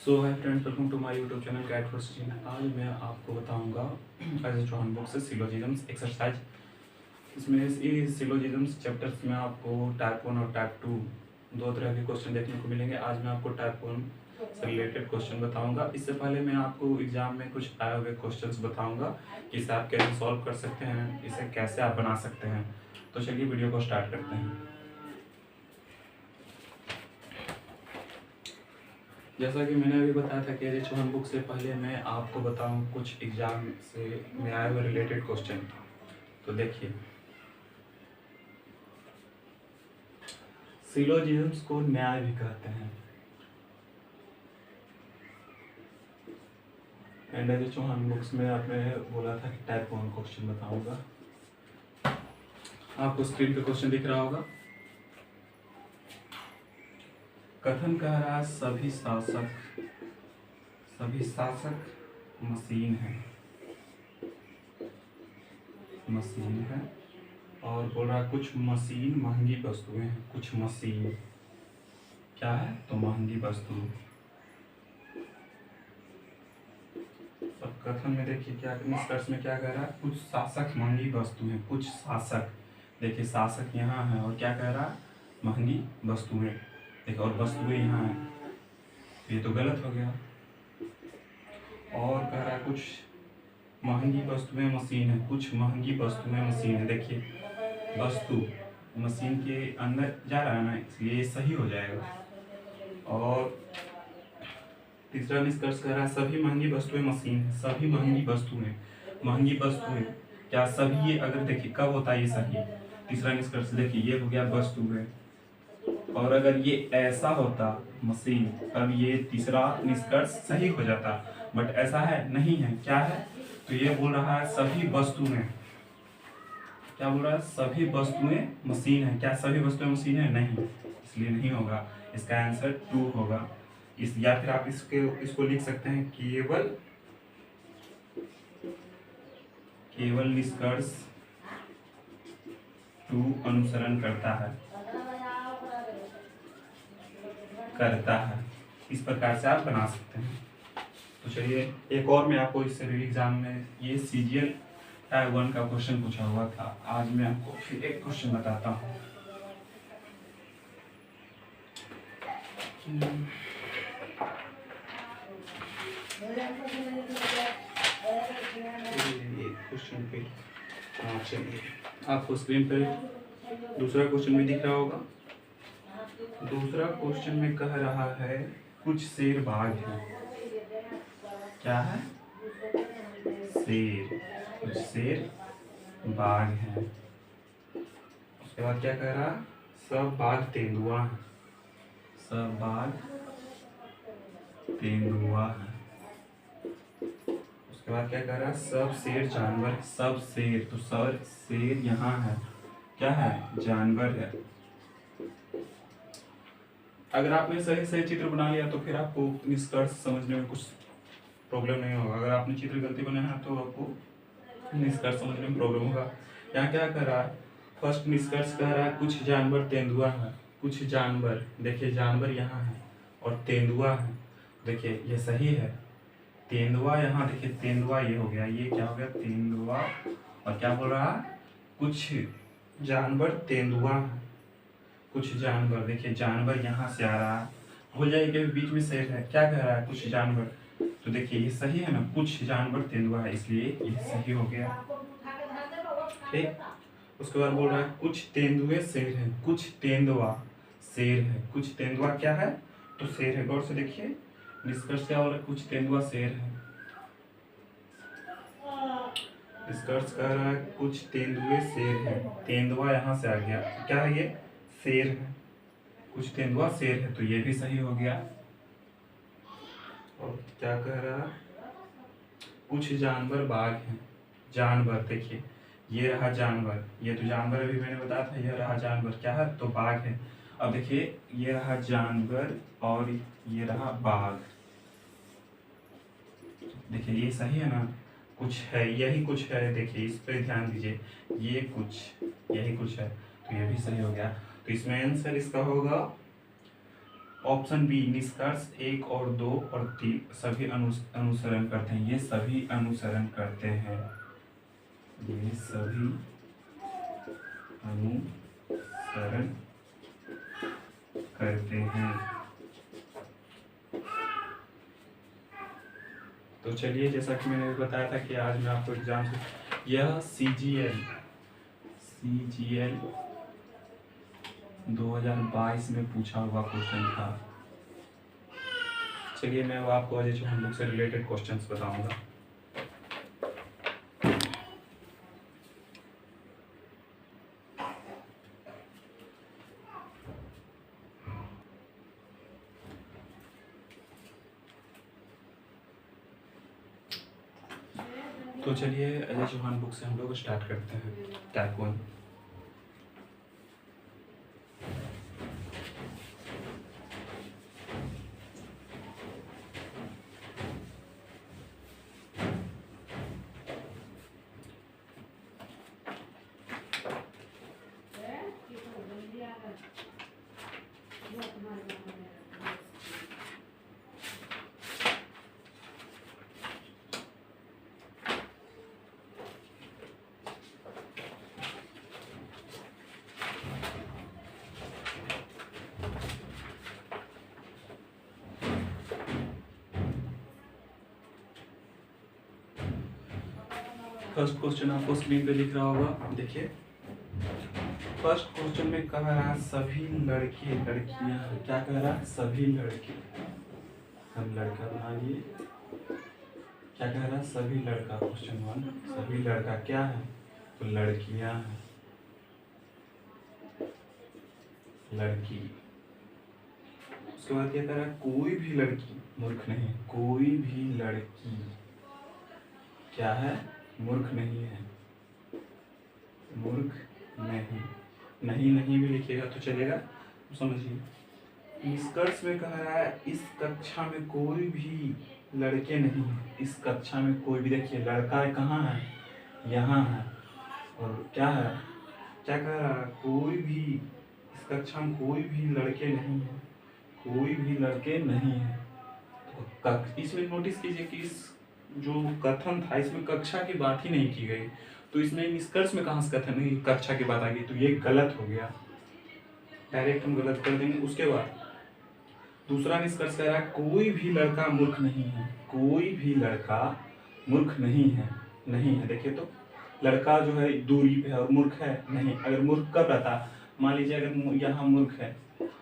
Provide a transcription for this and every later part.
So hi friends, welcome to my YouTube channel cat for study. आज मैं आपको बताऊंगा एज चौहान बुक से सिलोजिज्म्स एक्सरसाइज। इसमें ये सिलोजिज्म्स चैप्टर्स में आपको टाइप 1 और टाइप 2 दो तरह के क्वेश्चन देखने को मिलेंगे। आज मैं आपको टाइप 1 से रिलेटेड क्वेश्चन बताऊंगा। इससे पहले मैं आपको एग्जाम में कुछ आए हुए क्वेश्चंस बताऊंगा कि इसे आप कैसे सॉल्व कर सकते हैं, इसे कैसे आप बना सकते हैं। तो चलिए वीडियो को स्टार्ट करते हैं। जैसा कि मैंने अभी बताया था कि एज चौहान बुक से पहले मैं आपको बताऊं कुछ एग्जाम से में आए हुए रिलेटेड क्वेश्चन। तो देखिए, सिलोजिज्म्स को न्याय भी कहते हैं। एंड एज चौहान बुक्स में आपने बोला था कि टाइप 1 क्वेश्चन बताऊंगा। आपको स्क्रीन पे क्वेश्चन दिख रहा होगा। कथन कह रहा है सभी शासक मशीन है और बोल रहा है कुछ मशीन महंगी वस्तुएं हैं। कुछ मशीन क्या है? तो महंगी वस्तु। अब कथन में देखिए क्या, निष्कर्ष में क्या कह रहा है? कुछ शासक महंगी वस्तु है। कुछ शासक, देखिए शासक यहाँ है और क्या कह रहा है? महंगी वस्तुएं। देखिए और वस्तुएं यहाँ है, ये तो गलत हो गया। और कह रहा है कुछ महंगी वस्तुएं मशीन है। कुछ महंगी वस्तुएं मशीन है। देखिए वस्तु मशीन के अंदर जा रहा है ना, इसलिए ये सही हो जाएगा। और तीसरा निष्कर्ष कह रहा है सभी महंगी वस्तुएं मशीन है। सभी महंगी वस्तुएं क्या सभी? ये अगर देखिए कब होता है ये सही? तीसरा निष्कर्ष देखिए, ये हो गया वस्तु है, और अगर ये ऐसा होता मशीन, तब ये तीसरा निष्कर्ष सही हो जाता। बट ऐसा है नहीं है, क्या है? तो ये बोल रहा है सभी वस्तुएं, क्या बोल रहा है? सभी वस्तुएं मशीन है। क्या सभी वस्तुएं मशीन है? नहीं, इसलिए नहीं होगा। इसका आंसर 2 होगा। इस या फिर आप इसको लिख सकते हैं केवल निष्कर्ष 2 अनुसरण करता है। इस प्रकार से आप बना सकते हैं। तो चलिए एक और मैं आपको इससे एग्जाम में ये सीजीएल टाइप 1 का क्वेश्चन पूछा हुआ था। आज मैं आपको फिर एक क्वेश्चन बताता हूँ। क्वेश्चन पे चलिए, आपको स्क्रीन पे दूसरा क्वेश्चन भी दिख रहा होगा। दूसरा क्वेश्चन में कह रहा है कुछ शेर बाघ है। क्या है? शेर, कुछ शेर बाघ है। उसके बाद क्या कह रहा है? सब बाघ तेंदुआ है। सब बाघ तेंदुआ है। उसके बाद क्या कह रहा है? सब शेर जानवर। सब शेर, तो सब शेर यहाँ है, क्या है? जानवर है। अगर आपने सही सही चित्र बना लिया तो फिर आपको निष्कर्ष समझने में कुछ प्रॉब्लम नहीं होगा। अगर आपने चित्र गलती बनाया है तो आपको निष्कर्ष समझने में प्रॉब्लम होगा। यहाँ क्या कर रहा है? फर्स्ट निष्कर्ष कह रहा है कुछ जानवर तेंदुआ है। कुछ जानवर, देखिए जानवर यहाँ है और तेंदुआ है। देखिए ये सही है। तेंदुआ यहाँ, देखिए तेंदुआ ये हो गया, ये क्या हो गया? तेंदुआ। और क्या बोल रहा है? कुछ जानवर तेंदुआ है। कुछ जानवर, देखिए जानवर यहाँ से आ रहा है, भूल जाइए कि बीच में शेर है। क्या कह रहा है? कुछ जानवर। तो देखिए ये सही है ना, कुछ जानवर तेंदुआ है, इसलिए ये सही हो गया। ठीक। उसके बाद बोल रहा है कुछ तेंदुए शेर है। कुछ तेंदुआ शेर है। कुछ तेंदुआ क्या है? तो शेर है। गौर से देखिए निष्कर्ष क्या हो रहा है? कुछ तेंदुआ शेर है। निष्कर्ष कह रहा है कुछ तेंदुए शेर है। तेंदुआ यहाँ से आ गया, क्या है? ये शेर है। कुछ तेंदुआ शेर है, तो ये भी सही हो गया। और क्या कह रहा है? कुछ जानवर बाघ हैं। जानवर, देखिए ये रहा जानवर, ये तो जानवर अभी मैंने बताया था, ये रहा जानवर, क्या है? तो बाघ है। अब देखिए ये रहा जानवर और ये रहा बाघ। देखिए ये सही है ना, कुछ है, यही कुछ है। देखिए इस पे ध्यान दीजिए, ये कुछ, यही कुछ है, तो ये भी सही हो गया। तो इसमें आंसर इसका होगा ऑप्शन बी निष्कर्ष 1 और 2 और 3 सभी अनुसरण करते हैं। ये सभी अनुसरण करते हैं, ये सभी अनुसरण करते हैं। तो चलिए, जैसा कि मैंने बताया था कि आज मैं आपको एग्जाम से यह CGL 2022 में पूछा हुआ क्वेश्चन था। चलिए मैं आपको अजय चौहान बुक से रिलेटेड क्वेश्चंस बताऊंगा। तो चलिए अजय चौहान बुक से हम लोग स्टार्ट करते हैं। टाइप 1। फर्स्ट क्वेश्चन आपको स्क्रीन पे दिख रहा होगा, देखिए। फर्स्ट क्वेश्चन में कह रहा है सभी लड़के लड़कियां, क्या कह रहा है? सभी लड़के, हम लड़का बना लिए। क्या कह रहा है? सभी लड़का। क्वेश्चन 1, सभी लड़का क्या है? तो लड़कियां हैं, लड़की। उसके बाद क्या कह रहा है? कोई भी लड़की, मूर्ख नहीं, कोई भी लड़की क्या है? मूर्ख नहीं है, मूर्ख नहीं। नहीं भी लिखिएगा तो चलेगा, समझिए। निष्कर्ष में कह रहा है इस कक्षा में कोई भी लड़के नहीं है। इस कक्षा में कोई भी, देखिए लड़का कहाँ है? यहाँ है। और क्या है? क्या कह रहा है? कोई भी, इस कक्षा में कोई भी लड़के नहीं है, कोई भी लड़के नहीं है। तो इसमें नोटिस कीजिए कि इस जो कथन था इसमें कक्षा की बात ही नहीं की गई, तो इसमें निष्कर्ष में कहाँ से कथन कक्षा की बात आ गई? तो ये गलत हो गया, डायरेक्ट हम गलत कर देंगे। उसके बाद दूसरा निष्कर्ष कह रहा है कोई भी लड़का मूर्ख नहीं है, कोई भी लड़का मूर्ख नहीं है। नहीं है, देखिए तो लड़का जो है दूरी पे है और मूर्ख है नहीं। अगर मूर्ख कब रहता? मान लीजिए अगर यहाँ मूर्ख है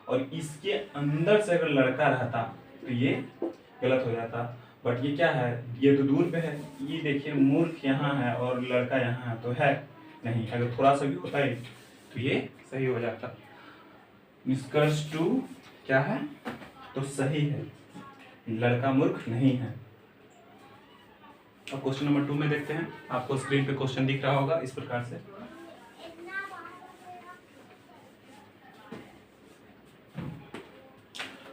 और इसके अंदर से अगर लड़का रहता तो ये गलत हो जाता। बट ये क्या है? ये तो दूर पे है। ये देखिए मूर्ख यहाँ है और लड़का यहाँ है, तो है नहीं। अगर थोड़ा सा भी होता है तो ये सही हो जाता। निष्कर्ष 2 क्या है? तो सही है, लड़का मूर्ख नहीं है। अब क्वेश्चन नंबर 2 में देखते हैं। आपको स्क्रीन पे क्वेश्चन दिख रहा होगा इस प्रकार से।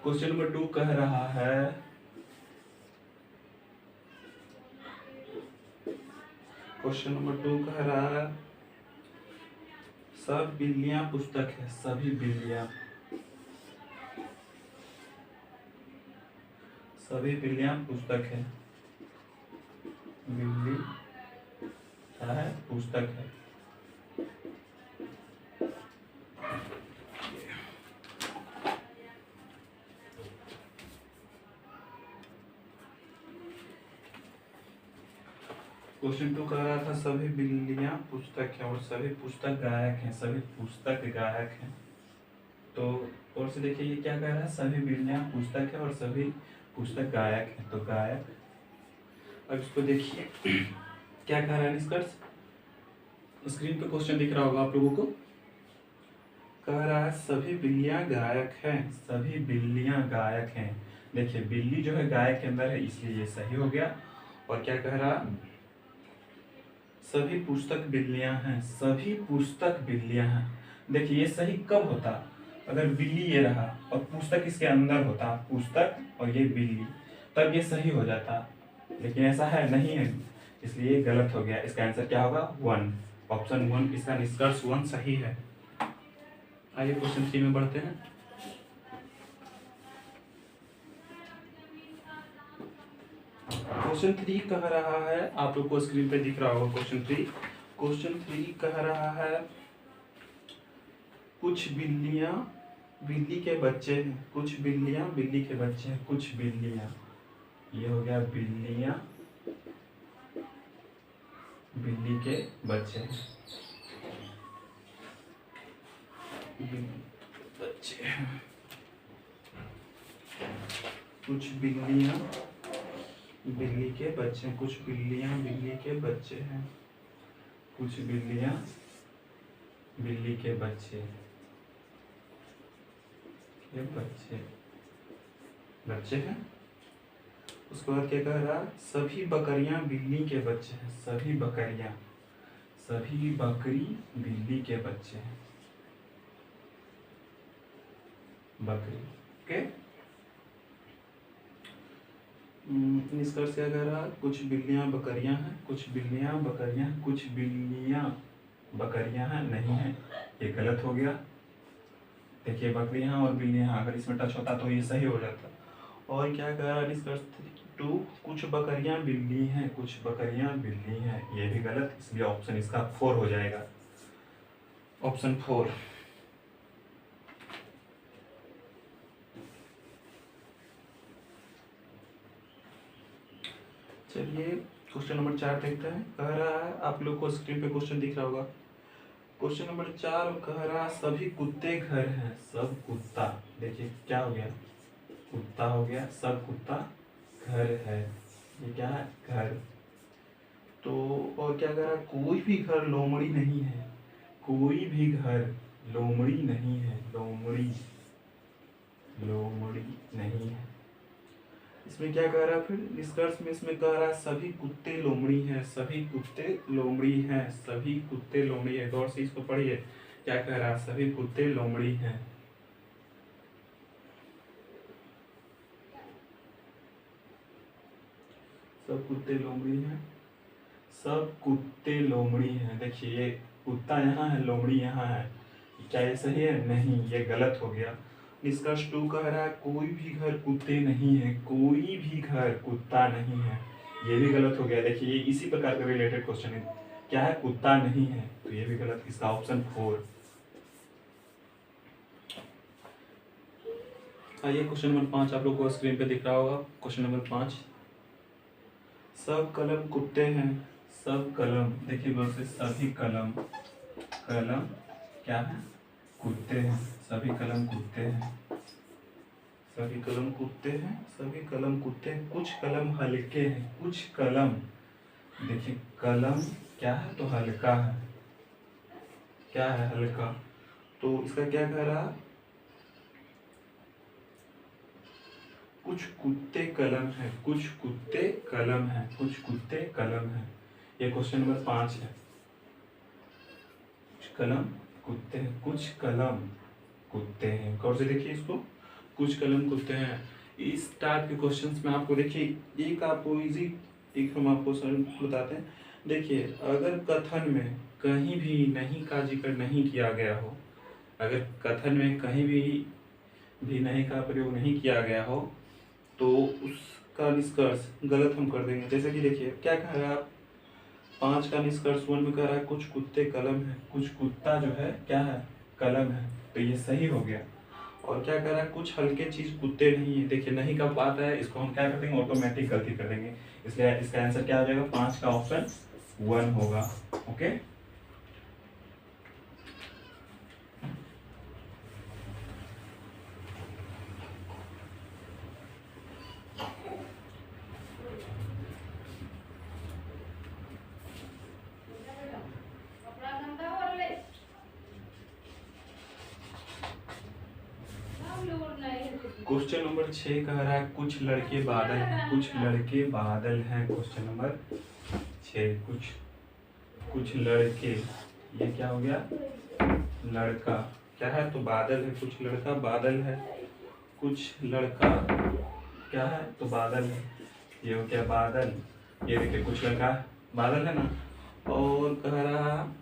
क्वेश्चन नंबर 2 कह रहा है क्वेश्चन नंबर 2 कह रहा है सब बिल्लियां पुस्तक है। सभी बिल्लियां, सभी बिल्लियां पुस्तक है। बिल्ली क्या है? पुस्तक है। क्वेश्चन 2 कह रहा था सभी बिल्लियां पुस्तक है और सभी पुस्तक गायक हैं। सभी पुस्तक गायक हैं। तो और से देखिए ये क्या कह रहा है? सभी बिल्लियां पुस्तक है और सभी पुस्तक गायक हैं, तो गायक। अब इसको देखिए क्या कह रहा है निष्कर्ष। स्क्रीन पे क्वेश्चन दिख रहा होगा आप लोगों को। कह रहा है सभी बिल्लियां गायक हैं, सभी बिल्लियां गायक हैं। देखिए बिल्ली जो है गायक के अंदर है, इसलिए ये सही हो गया। और क्या कह रहा? सभी पुस्तक बिल्लियां हैं, सभी पुस्तक बिल्लियां हैं। देखिए ये सही कब होता? अगर बिल्ली ये रहा और पुस्तक इसके अंदर होता, पुस्तक और ये बिल्ली, तब ये सही हो जाता। लेकिन ऐसा है नहीं है, इसलिए गलत हो गया। इसका आंसर क्या होगा? 1, ऑप्शन 1। इसका निष्कर्ष 1 सही है। आइए क्वेश्चन 3 में बढ़ते हैं। क्वेश्चन 3 कह रहा है, आप लोग को स्क्रीन पे दिख रहा होगा क्वेश्चन 3। क्वेश्चन 3 कह रहा है कुछ बिल्लियां बिल्ली के बच्चे हैं, कुछ बिल्लियां बिल्ली के बच्चे हैं, कुछ बिल्लियां, ये हो गया बिल्लियां बिल्ली के बच्चे हैं, बच्चे हैं, कुछ बिल्लियां बिल्ली के बच्चे हैं, कुछ बिल्लियां बिल्ली के बच्चे हैं, कुछ बिल्लियां बिल्ली के बच्चे बच्चे हैं। उसके बाद क्या कह रहा, सभी बकरियां बिल्ली के बच्चे हैं, सभी बकरी बिल्ली के बच्चे हैं, बकरी के। निष्कर्ष क्या कह रहा, कुछ बिल्लियां बकरियां हैं, कुछ बिल्लियां बकरियां, कुछ बिल्लियां बकरियां हैं, नहीं है, ये गलत हो गया। देखिए बकरियां और बिल्लियां, अगर इसमें टच होता तो ये सही हो जाता। और क्या कह रहा निष्कर्ष 2, कुछ बकरियां बिल्ली हैं, कुछ बकरियां बिल्ली हैं, ये भी गलत, इसलिए ऑप्शन इसका 4 हो जाएगा, ऑप्शन 4। चलिए क्वेश्चन नंबर 4 देखते हैं। कह रहा है, आप लोग को स्क्रीन पे क्वेश्चन दिख रहा होगा। क्वेश्चन नंबर 4 कह रहा, सभी कुत्ते घर हैं, सब कुत्ता, देखिए क्या हो गया, कुत्ता हो गया, सब कुत्ता घर है, ये क्या है, घर। तो और क्या कह रहा, कोई भी घर लोमड़ी नहीं है, कोई भी घर लोमड़ी नहीं है, लोमड़ी नहीं है। इसमें क्या कह रहा, फिर निष्कर्ष में इसमें कह रहा, सभी कुत्ते लोमड़ी हैं, सभी कुत्ते लोमड़ी हैं, सभी कुत्ते लोमड़ी है। गौर से इसको पढ़िए, क्या कह रहा, सभी कुत्ते लोमड़ी हैं, सब कुत्ते लोमड़ी हैं, सब कुत्ते लोमड़ी हैं। देखिए ये कुत्ता यहाँ है, लोमड़ी यहाँ है, क्या ये सही है, नहीं, ये गलत हो गया। निष्कर्ष 2 कह रहा है, कोई भी घर कुत्ते नहीं है, कोई भी घर कुत्ता नहीं है, ये भी गलत हो गया। देखिए ये इसी प्रकार का रिलेटेड क्वेश्चन है, क्या है, कुत्ता नहीं है, तो ये भी गलत, इसका ऑप्शन 4। आइए क्वेश्चन नंबर 5, आप लोग को स्क्रीन पे दिख रहा होगा। क्वेश्चन नंबर 5, सब कलम कुत्ते हैं, सब कलम, देखिए गौर से, सभी कलम क्या है, कुत्ते हैं, सभी कलम कुत्ते हैं, सभी कलम कुत्ते हैं, सभी कलम कुत्ते हैं। कुछ कलम हल्के हैं, कुछ कलम, देखिए कलम क्या है, तो हल्का है, क्या है, हल्का। तो इसका क्या कह रहा, कुछ कुत्ते कलम है, कुछ कुत्ते कलम है, कुछ कुत्ते कलम है, ये क्वेश्चन नंबर 5 है। कुछ कलम कुत्ते हैं, कुछ कलम कुत्ते हैं, गौर से देखिए इसको, कुछ कलम कुत्ते हैं। इस टाइप के क्वेश्चंस में आपको देखिए, एक आपको इजी, एक हम आपको सर बताते हैं। देखिए अगर कथन में कहीं भी नहीं का जिक्र नहीं किया गया हो, अगर कथन में कहीं भी नहीं का प्रयोग नहीं किया गया हो, तो उसका निष्कर्ष गलत हम कर देंगे। जैसे कि देखिए क्या कह रहा है, 5 का निष्कर्ष 1 में कह रहा है, कुछ कुत्ते कलम है, कुछ कुत्ता जो है क्या है, कलम है, तो ये सही हो गया। और क्या कह रहा है, कुछ हल्के चीज कुत्ते नहीं है, देखिए नहीं का बात है, इसको हम क्या कर देंगे, ऑटोमेटिक गलती कर देंगे, इसलिए इसका आंसर क्या हो जाएगा, 5 का ऑप्शन 1 होगा। ओके, क्वेश्चन नंबर 6 कह रहा है, कुछ लड़के बादल हैं, कुछ लड़के बादल हैं। क्वेश्चन नंबर 6, कुछ लड़के, ये क्या हो गया, लड़का क्या है, तो बादल है, कुछ लड़का बादल है, कुछ लड़का क्या है, तो बादल है, ये हो गया बादल। ये देखिए कुछ लड़का बादल है ना। और कह रहा,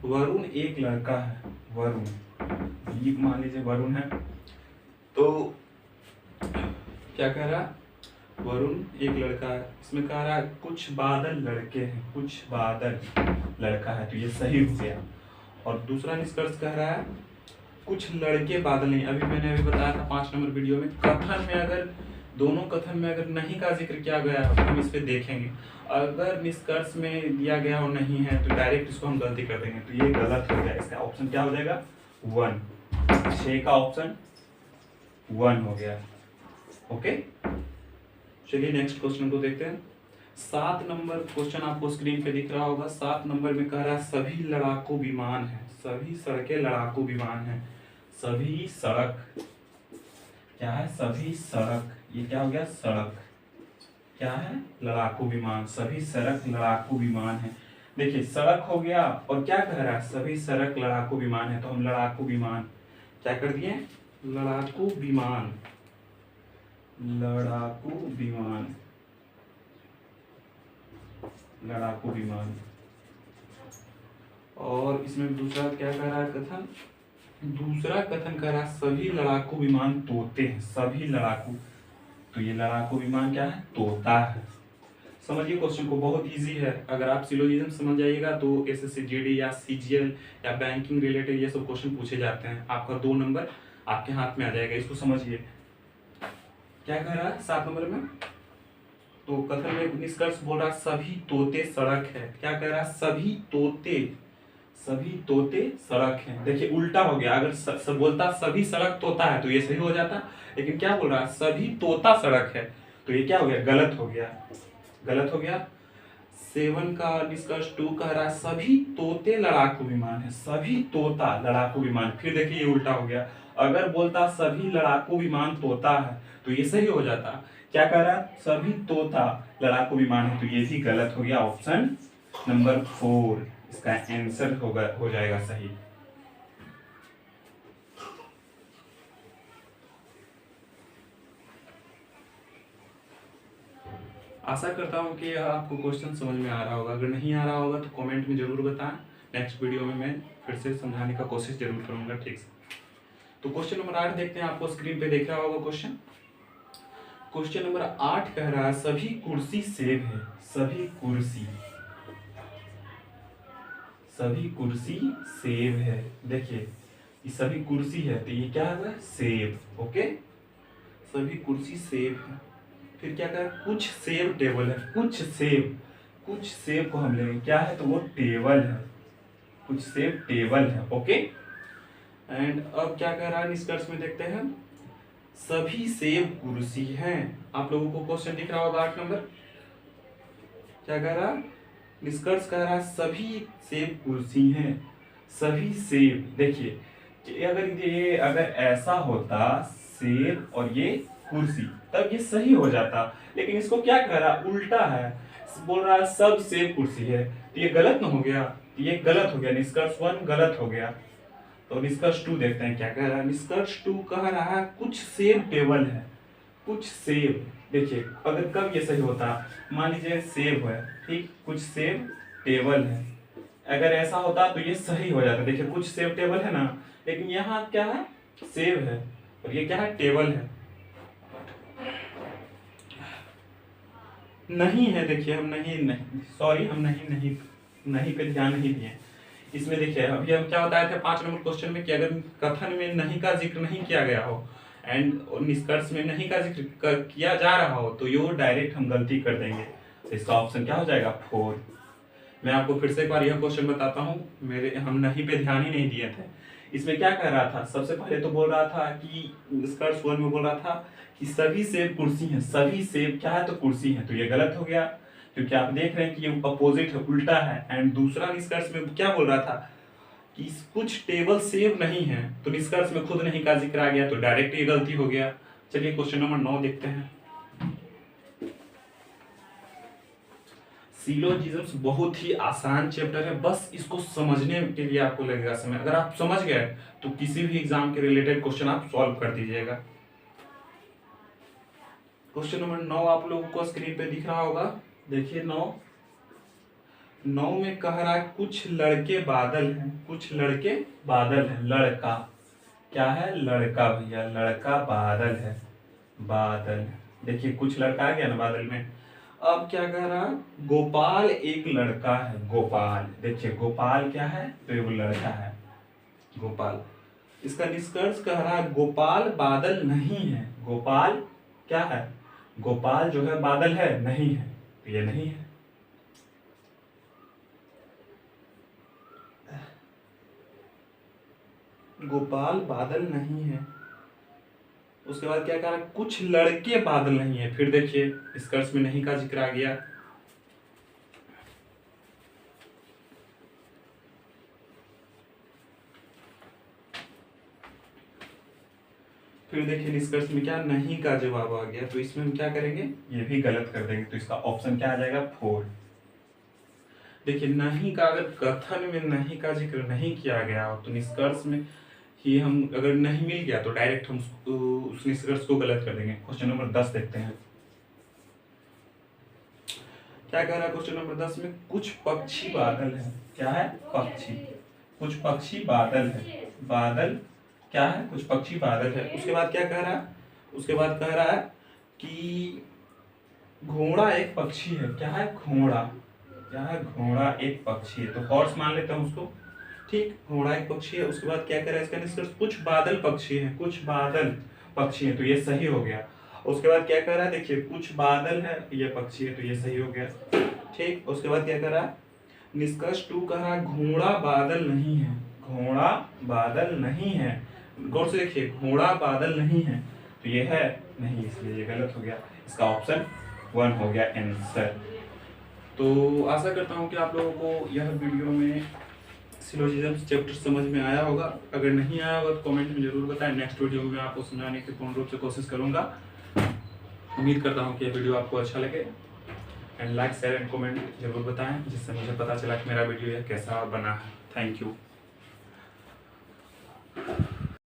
वरुण एक लड़का है, वरुण, ये मान लीजिए वरुण है, तो क्या कह रहा, वरुण एक लड़का है। इसमें कह रहा है कुछ बादल लड़के हैं, कुछ बादल लड़का है, तो ये सही हो गया। और दूसरा निष्कर्ष कह रहा है कुछ लड़के बादल नहीं। अभी मैंने बताया था 5 नंबर वीडियो में, कथन में अगर दोनों कथन में अगर नहीं का जिक्र किया गया है तो हम इस पे देखेंगे। अगर निष्कर्ष में दिया गया और नहीं है तो डायरेक्ट इसको हम गलती कर देंगे, तो ये गलत हो गया। इसका ऑप्शन क्या हो जाएगा? 1। 6 का ऑप्शन 1 हो गया। ओके, चलिए नेक्स्ट क्वेश्चन को देखते हैं। 7 नंबर क्वेश्चन आपको स्क्रीन पे दिख रहा होगा। 7 नंबर में कह रहा है सभी लड़ाकू विमान है, सभी सड़कें लड़ाकू विमान है। सभी सड़क क्या है? सभी सड़क, ये क्या हो गया? सड़क क्या है? लड़ाकू विमान। सभी सड़क लड़ाकू विमान है। देखिए सड़क हो गया और क्या कह रहा है? सभी सड़क लड़ाकू विमान है, तो हम लड़ाकू विमान क्या कर दिए? लड़ाकू विमान, लड़ाकू विमान, लड़ाकू विमान। और इसमें दूसरा क्या कह रहा है कथन? दूसरा कथन कह रहा है सभी लड़ाकू विमान तोते हैं, सभी लड़ाकू, तो ये लड़ाकू विमान क्या है? तोता है। समझिए क्वेश्चन को, बहुत इजी है। अगर आप सिलोजिज्म समझ जाइएगा तो एसएससी जीडी या सीजीएल या बैंकिंग रिलेटेड ये सब क्वेश्चन पूछे जाते हैं। आपका 2 नंबर आपके हाथ में आ जाएगा। इसको समझिए क्या कह रहा है 7 नंबर में। तो कथन में निष्कर्ष बोल रहा है सभी तोते सड़क है। क्या कह रहा है? सभी तोते, सभी तोते सड़क है। देखिए उल्टा हो गया। अगर सब बोलता सभी सड़क तोता है तो ये सही हो जाता, लेकिन क्या बोल रहा है? सभी तोता सड़क है, तो ये क्या हो गया? गलत हो गया, गलत हो गया। 7 का निष्कर्ष 2 कह रहा है सभी तोते लड़ाकू विमान है, सभी तोता लड़ाकू विमान। फिर देखिए ये उल्टा हो गया। अगर बोलता सभी लड़ाकू विमान तोता है तो ये सही हो जाता। क्या कह रहा है? सभी तोता लड़ाकू विमान है, तो ये भी गलत हो गया। ऑप्शन नंबर 4 इसका आंसर होगा, हो जाएगा सही। आशा करता हूँ कि आपको क्वेश्चन समझ में आ रहा होगा। अगर नहीं आ रहा होगा तो कमेंट में जरूर बताएं। नेक्स्ट वीडियो में मैं फिर से समझाने का कोशिश जरूर करूंगा, ठीक से। तो क्वेश्चन नंबर 8 देखते हैं। आपको स्क्रीन पे दिख रहा होगा क्वेश्चन। क्वेश्चन नंबर 8 कह रहा है सभी कुर्सी सेब है, सभी कुर्सी, सभी कुर्सी सेब है। देखिए ये सभी कुर्सी है तो ये क्या है? सेब। ओके, सभी कुर्सी सेब है। फिर क्या कहा? कुछ सेब टेबल है, कुछ सेब, कुछ सेब को हम लेंगे क्या है? तो वो टेबल है, कुछ सेब टेबल है। ओके, एंड अब क्या कह रहा है निष्कर्ष में देखते हैं सभी सेब कुर्सी हैं। आप लोगों को क्वेश्चन दिख रहा होगा 8 नंबर। क्या कह रहा? निष्कर्ष कह रहा है सभी सेब कुर्सी हैं, सभी सेब। देखिए कि अगर ऐसा होता सेब और ये कुर्सी तब ये सही हो जाता, लेकिन इसको क्या कह रहा? उल्टा है, बोल रहा है सब सेब कुर्सी है, तो ये गलत ना हो गया? तो ये गलत हो गया। निष्कर्ष 1 गलत हो गया। तो निष्कर्ष 2 देखते हैं क्या कह रहा है। निष्कर्ष 2 कह रहा है कुछ सेब टेबल है, कुछ सेब। देखिए अगर कब ये सही होता? मान लीजिए सेब है, ठीक, कुछ सेब टेबल है। अगर ऐसा होता तो ये सही हो जाता। देखिए कुछ सेब टेबल है ना, लेकिन यहाँ क्या है? सेब है और ये क्या है? टेबल है। नहीं है, देखिए हम नहीं सॉरी, हम नहीं पे ध्यान नहीं दिए। इसमें देखिए अभी हम क्या बताए थे 5 नंबर क्वेश्चन में कि अगर कथन में नहीं का जिक्र नहीं किया गया हो एंड निष्कर्ष में नहीं का जिक्र किया जा रहा हो तो ये डायरेक्ट हम गलती कर देंगे। तो इसका ऑप्शन क्या हो जाएगा? 4। मैं आपको फिर से एक बार यह क्वेश्चन बताता हूँ। हम नहीं पे ध्यान ही नहीं दिए थे। इसमें क्या कह रहा था? सबसे पहले तो बोल रहा था कि निष्कर्ष 1 में बोल रहा था कि सभी सेब कुर्सी हैं, सभी सेब क्या है? तो कुर्सी है, तो ये गलत हो गया क्योंकि आप देख रहे हैं कि ये अपोजिट है, उल्टा है। एंड दूसरा निष्कर्ष में क्या बोल रहा था कि कुछ टेबल सेब नहीं है, तो निष्कर्ष में खुद नहीं का जिक्र आ गया, तो डायरेक्ट ये गलती हो गया। चलिए क्वेश्चन नंबर 9 देखते हैं। सिलोजिज्म्स बहुत ही आसान चैप्टर है, बस इसको समझने के लिए आपको लगेगा समय। अगर आप समझ गए तो किसी भी एग्जाम के रिलेटेड क्वेश्चन आप सॉल्व कर दीजिएगा। क्वेश्चन नंबर 9 आप लोगों को स्क्रीन पे दिख रहा होगा। देखिए 9 में कह रहा है कुछ लड़के बादल हैं, कुछ लड़के बादल हैं। लड़का क्या है? लड़का भैया, लड़का बादल है, बादल। देखिए कुछ लड़का आ गया ना बादल में। अब क्या कह रहा, गोपाल एक लड़का है, गोपाल, देखिए गोपाल क्या है, तो ये वो लड़का है गोपाल। इसका निष्कर्ष कह रहा है गोपाल बादल नहीं है। गोपाल क्या है, गोपाल जो है बादल है नहीं है, तो ये नहीं है। गोपाल बादल नहीं है। उसके बाद क्या कह रहा है, कुछ लड़के बादल नहीं है। फिर देखिए निष्कर्ष में नहीं का जिक्र आ गया। फिर देखिए निष्कर्ष में क्या, नहीं का जवाब आ गया, तो इसमें हम क्या करेंगे, ये भी गलत कर देंगे। तो इसका ऑप्शन क्या आ जाएगा, 4। देखिए नहीं का अगर कथन में नहीं का जिक्र नहीं किया गया हो तो निष्कर्ष में ही हम अगर नहीं मिल गया तो डायरेक्ट हम उस निष्कर्ष को गलत कर देंगे। क्वेश्चन नंबर 10 देखते हैं क्या कह रहा है। क्वेश्चन नंबर 10 में कुछ पक्षी बादल है। क्या है, पक्षी, कुछ पक्षी बादल है। बादल क्या है, कुछ पक्षी बादल है। उसके बाद क्या कह रहा है, उसके बाद कह रहा है कि घोड़ा एक पक्षी है। क्या है, घोड़ा, क्या है, घोड़ा एक पक्षी है। तो हॉर्स मान लेते हैं उसको, ठीक, घोड़ा एक पक्षी है। उसके बाद क्या कह रहा है, इसका निष्कर्ष कुछ बादल पक्षी हैं, कुछ बादल पक्षी हैं, तो ये सही हो गया। उसके बाद क्या कह रहा है, देखिए कुछ बादल है, ये पक्षी है, तो ये सही हो गया, ठीक। उसके बाद क्या कह रहा है, निष्कर्ष 2 कह रहा है घोड़ा बादल नहीं है। घोड़ा बादल नहीं है, गौर से देखिए, घोड़ा बादल नहीं है, तो ये है नहीं, इसलिए ये गलत हो गया। इसका ऑप्शन 1 हो गया आंसर। तो आशा करता हूँ कि आप लोगों को यह वीडियो में सिलोजिज्म चैप्टर समझ में आया होगा। अगर नहीं आया होगा तो कमेंट में जरूर बताएं। नेक्स्ट वीडियो में आपको समझाने की पूर्ण रूप से कोशिश करूंगा। उम्मीद करता हूँ कि यह वीडियो आपको अच्छा लगे। And like, share and comment जरूर बताएं, जिससे मुझे पता चला कि मेरा वीडियो यह कैसा बना है। Thank you.